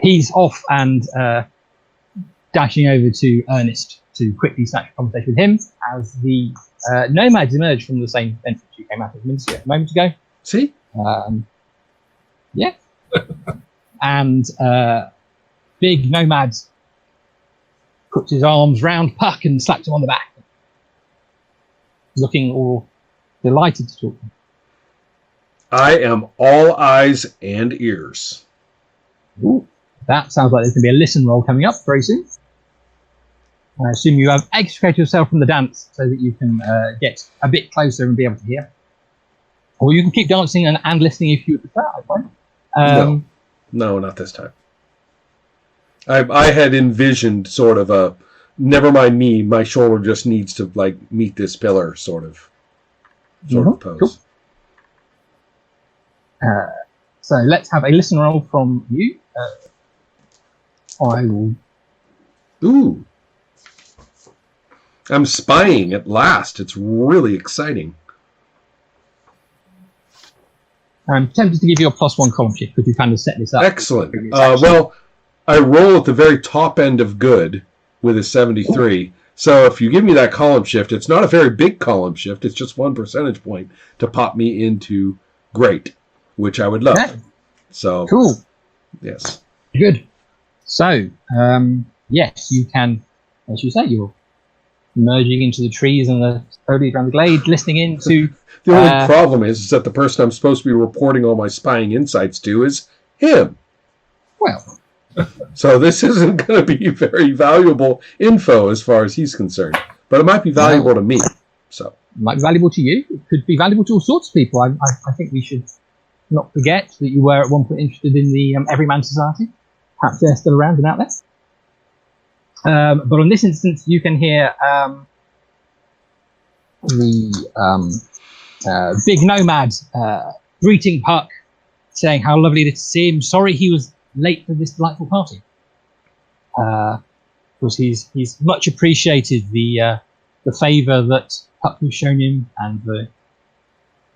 he's off and dashing over to Ernest to quickly snatch a conversation with him as the nomads emerge from the same entrance you came out of a moment ago. See? Yeah. And big nomad puts his arms round Puck and slaps him on the back, looking all delighted to talk to him. I am all eyes and ears. Ooh, that sounds like there's going to be a listen roll coming up very soon. I assume you have extricated yourself from the dance so that you can get a bit closer and be able to hear. Or you can keep dancing and listening if you prefer, I find. No, not this time. I had envisioned sort of a, never mind me, my shoulder just needs to like meet this pillar sort of pose. Cool. So let's have a listen roll from you. I will. Ooh. I'm spying at last. It's really exciting. I'm tempted to give you a +1 column shift because we kind of set this up. Excellent. Well, I roll at the very top end of good with a 73. So if you give me that column shift, it's not a very big column shift. It's just 1 percentage point to pop me into great, which I would love. Okay. So cool. Yes. Good. So yes, you can, as you say, you're merging into the trees and the foliage around the glade, listening in to. The only problem is that the person I'm supposed to be reporting all my spying insights to is him. Well. So this isn't going to be very valuable info as far as he's concerned. But it might be valuable to me. So it might be valuable to you. It could be valuable to all sorts of people. I think we should not forget that you were at one point interested in the Everyman Society. Perhaps they're still around and out there. But on this instance, you can hear the big nomad greeting Puck, saying how lovely it is to see him. Sorry he was late for this delightful party. Because he's much appreciated the favour that Puck has shown him and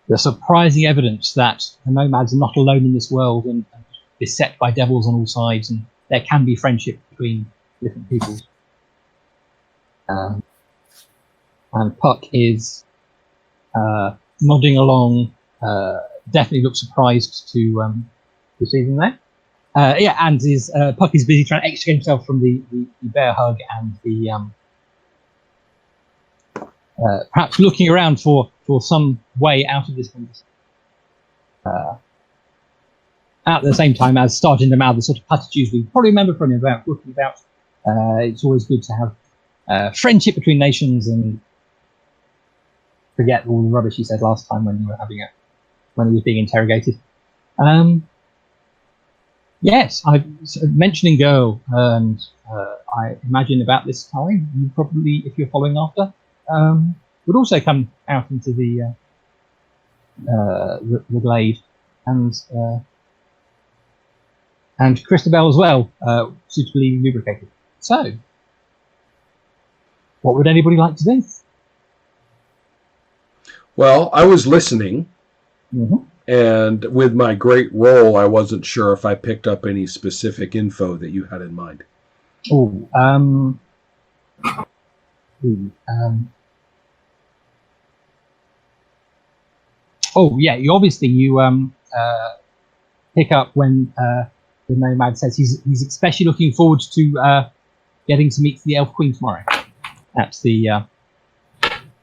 the surprising evidence that the nomads are not alone in this world and beset by devils on all sides, and there can be friendship between different peoples. And Puck is nodding along, definitely looks surprised to see them there. And Puck is busy trying to extricate himself from the bear hug and the perhaps looking around for some way out of this conversation. At the same time as starting to mouth the sort of platitudes we probably remember from him about talking about. It's always good to have friendship between nations and forget all the rubbish he said last time when you were when he was being interrogated. Yes, I'm mentioning girl, and I imagine about this time you probably, if you're following after, would also come out into the glade, and Christabel as well, suitably lubricated. So, what would anybody like to do? Well, I was listening, Mm-hmm. and with my great roll, I wasn't sure if I picked up any specific info that you had in mind. You obviously pick up when the nomad says he's especially looking forward to getting to meet the Elf Queen tomorrow. That's the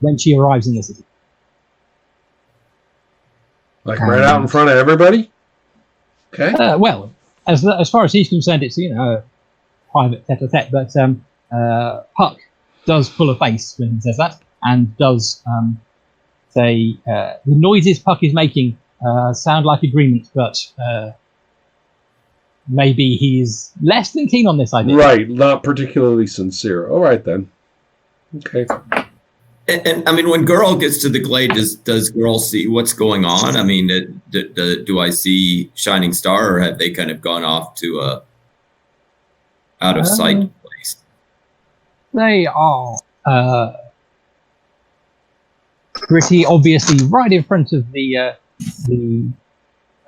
when she arrives in the city. Like right out in front of everybody? Okay. Well, as far as he's concerned, it's a private tete-a-tete, but Puck does pull a face when he says that, and does say the noises Puck is making sound like agreement, but maybe he's less than keen on this idea. Right, not particularly sincere. All right then. Okay. And I mean, when Girl gets to the glade, does Girl see what's going on? I mean, do I see Shining Star, or have they kind of gone off to a out of sight place? They are pretty obviously right in front of the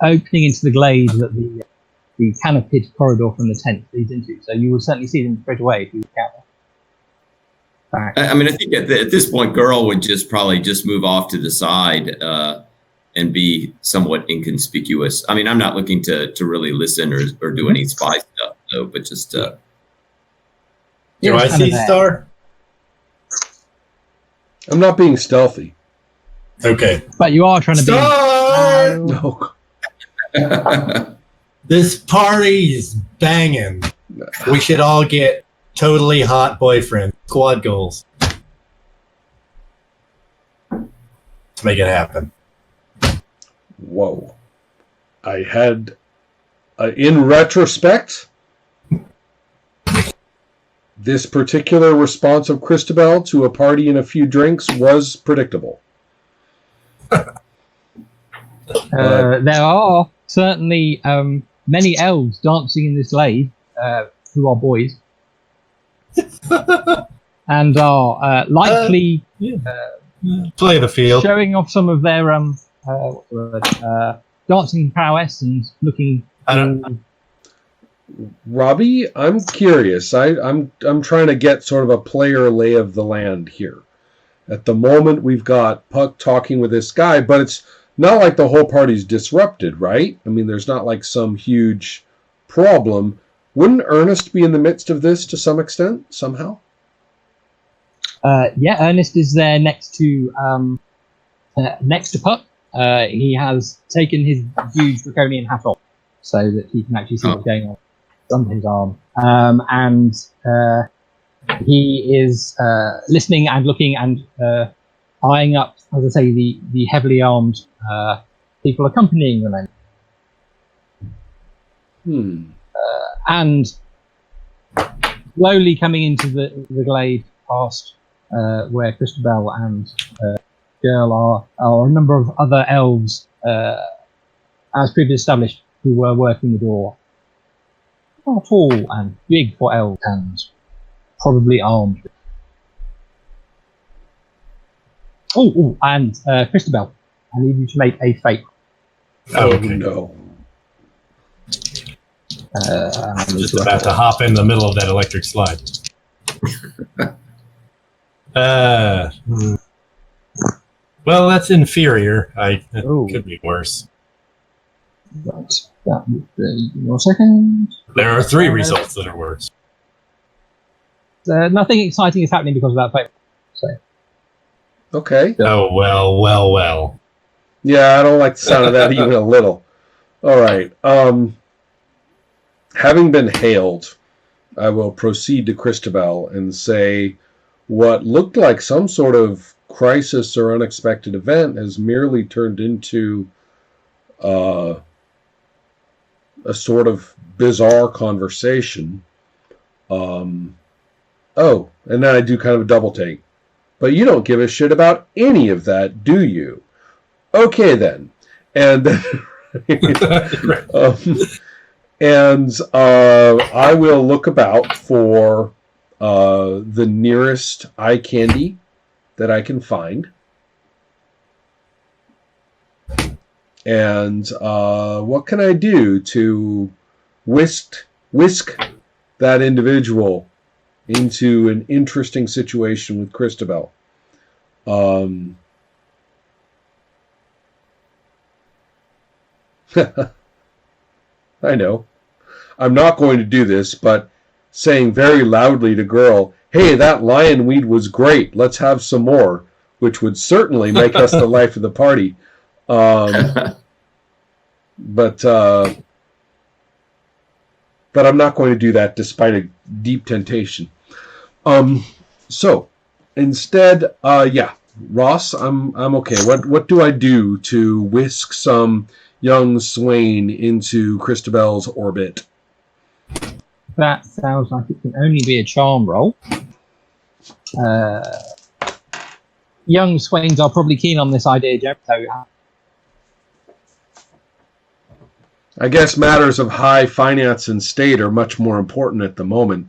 opening into the glade that the the canopied corridor from the tent leads into. So you will certainly see them straight away if you count. I mean, I think at this point, Girl would probably just move off to the side and be somewhat inconspicuous. I mean, I'm not looking to really listen or do any spy stuff, though, but just. Do I see Star? I'm not being stealthy. Okay. But you are trying to Star! be. No. This party is banging. We should all get totally hot boyfriend. Squad goals. To make it happen. Whoa. I had, in retrospect, this particular response of Christabel to a party and a few drinks was predictable. There are certainly many elves dancing in this glade who are boys and are likely Play the field. showing off some of their dancing prowess and looking. I don't- Robbie, I'm curious. I'm trying to get sort of a player lay of the land here. At the moment, we've got Puck talking with this guy, but it's not like the whole party's disrupted, right? I mean, there's not like some huge problem. Wouldn't Ernest be in the midst of this to some extent, somehow? Yeah, Ernest is there next to Puck. He has taken his huge draconian hat off so that he can actually see what's going on his arm. And he is listening and looking and eyeing up, as I say, the heavily armed people accompanying them. And slowly coming into the glade past where Christabel and Girl are a number of other elves, as previously established, who were working the door. Are tall and big for elves and probably armed. And Christabel, I need you to make a fate. Oh, okay. No. Just about to hop in the middle of that electric slide. Well, that's inferior. It could be worse. Right, that would be 1 second. There are 3 results that are worse. Nothing exciting is happening because of that fate. So. Okay. Oh, well. Yeah, I don't like the sound of that even a little. All right. Having been hailed, I will proceed to Christabel and say what looked like some sort of crisis or unexpected event has merely turned into a sort of bizarre conversation. And then I do kind of a double take. But you don't give a shit about any of that, do you? Okay, then. And I will look about for the nearest eye candy that I can find. And what can I do to whisk that individual into an interesting situation with Christabel? I know. I'm not going to do this, but saying very loudly to Girl, hey, that lion weed was great, let's have some more, which would certainly make us the life of the party. But I'm not going to do that despite a deep temptation. So instead, Ross, I'm okay. What do I do to whisk some young swain into Christabel's orbit? That sounds like it can only be a charm roll. Young swains are probably keen on this idea, Jeff. So I guess matters of high finance and state are much more important at the moment.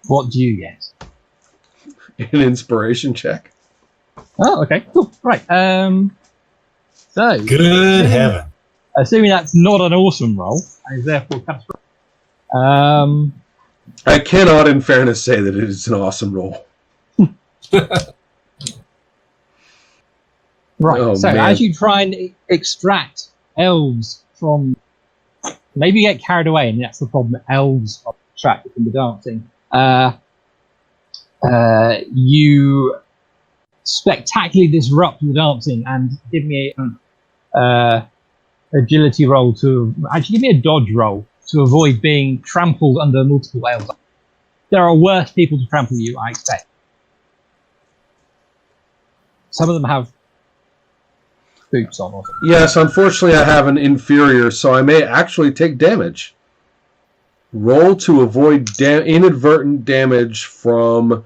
what do you get? An inspiration check. Oh, okay, cool. Right. So Good heaven. assuming that's not an awesome roll, and is therefore catastrophic. I cannot, in fairness, say that it is an awesome roll. Right. Oh, so man. as you try and extract elves from, maybe you get carried away, and that's the problem. Elves are extracted from the dancing. You spectacularly disrupt the dancing, and give me a agility roll to actually give me a dodge roll to avoid being trampled under multiple elves. There are worse people to trample you, I expect. Some of them have boots on. Or something. Yes, unfortunately, I have an inferior, so I may actually take damage. Roll to avoid inadvertent damage from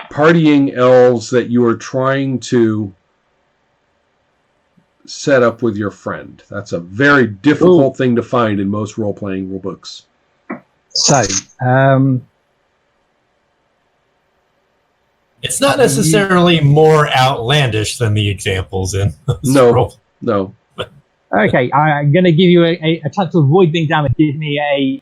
partying elves that you are trying to set up with your friend. That's a very difficult thing to find in most role-playing rule books. So, It's not necessarily more outlandish than the examples in those No, no. okay, I'm going to give you a chance to avoid being damaged. Give me a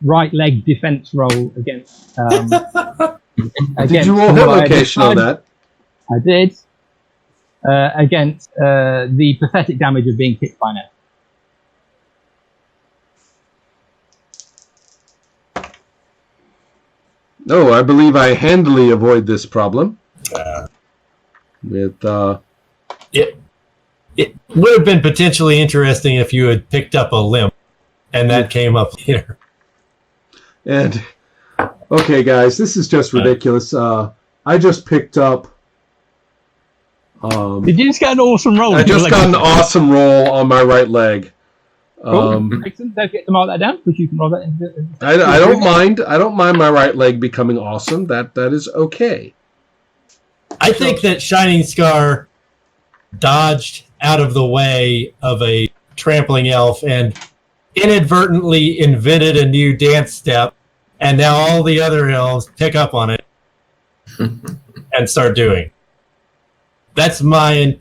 right leg defense roll against. Did you roll hit location on that? I did. Against the pathetic damage of being kicked by an elf. No, I believe I handily avoid this problem. With It would have been potentially interesting if you had picked up a limp, and that came up later. and okay, guys, this is just ridiculous. I just picked up. Did you just get an awesome roll? I just got an awesome roll on my right leg. Excellent. Don't forget to mark that down, because you can roll that in. I don't mind. I don't mind my right leg becoming awesome. That is okay. I think that Shining Scar dodged out of the way of a trampling elf and inadvertently invented a new dance step, and now all the other elves pick up on it and start doing. That's my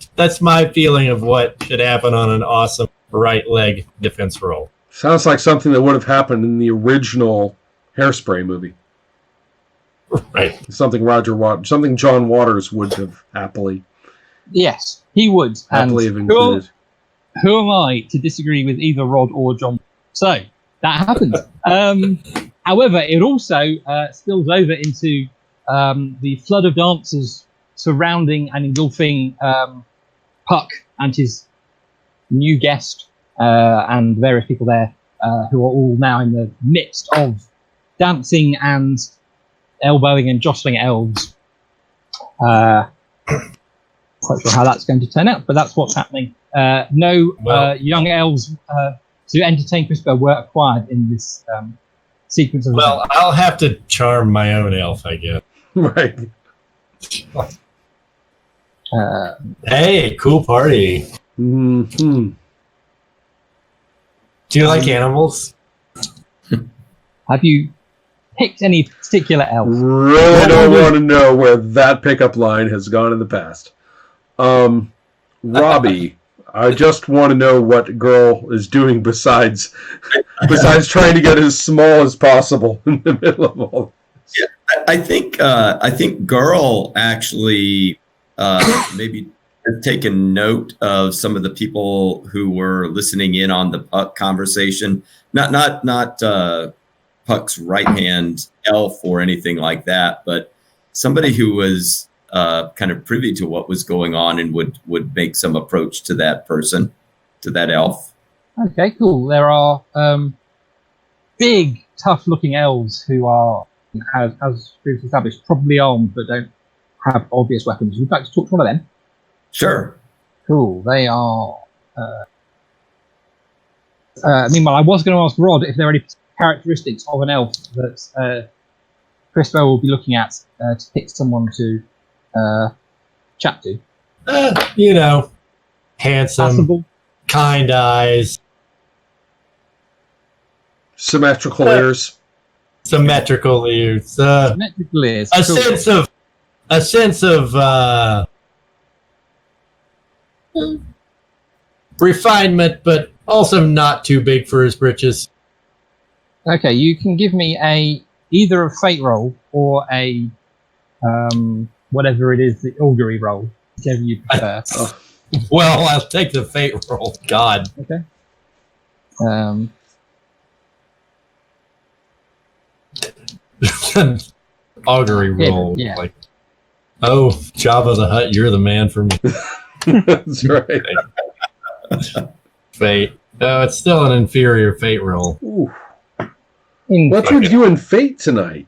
feeling of what should happen on an awesome right leg defense roll. Sounds like something that would have happened in the original Hairspray movie. Right. Something John Waters would have happily Yes, he would. have included. Who am I to disagree with either Rod or John? So that happens. However, it also spills over into the flood of dancers surrounding and engulfing Puck and his new guest and various people there who are all now in the midst of dancing and elbowing and jostling elves. Quite sure how that's going to turn out, but that's what's happening. No young elves to entertain Crispell were acquired in this sequence of Well, events. I'll have to charm my own elf, I guess. Right. Hey, cool party. Mm-hmm. Do you like animals? Have you picked any particular elf? Really don't want to know where that pickup line has gone in the past. Robbie, I just want to know what Girl is doing besides trying to get as small as possible in the middle of all. I think Girl actually maybe has taken note of some of the people who were listening in on the Puck conversation. Not Puck's right hand elf or anything like that, but somebody who was kind of privy to what was going on and would make some approach to that person, to that elf. Okay, cool. There are big, tough-looking elves who are, as previously established, probably armed but don't have obvious weapons. Would you like to talk to one of them? Sure. Cool. They are. Meanwhile, I was going to ask Rod if there are any characteristics of an elf that Crispell will be looking at to pick someone to chat to. Handsome, Passable. kind eyes, Symmetrical ears. symmetrical ears, Symmetrical ears. a Cool. sense of refinement, but also not too big for his britches. Okay, you can give me either a fate roll or a whatever it is, the augury roll, whichever you prefer. Well, I'll take the fate roll. God. Okay. Augury roll. Yeah. Like, oh, Jabba the Hutt, you're the man for me. That's right. Fate. No, it's still an inferior fate roll. Ooh. What's with you and Fate tonight?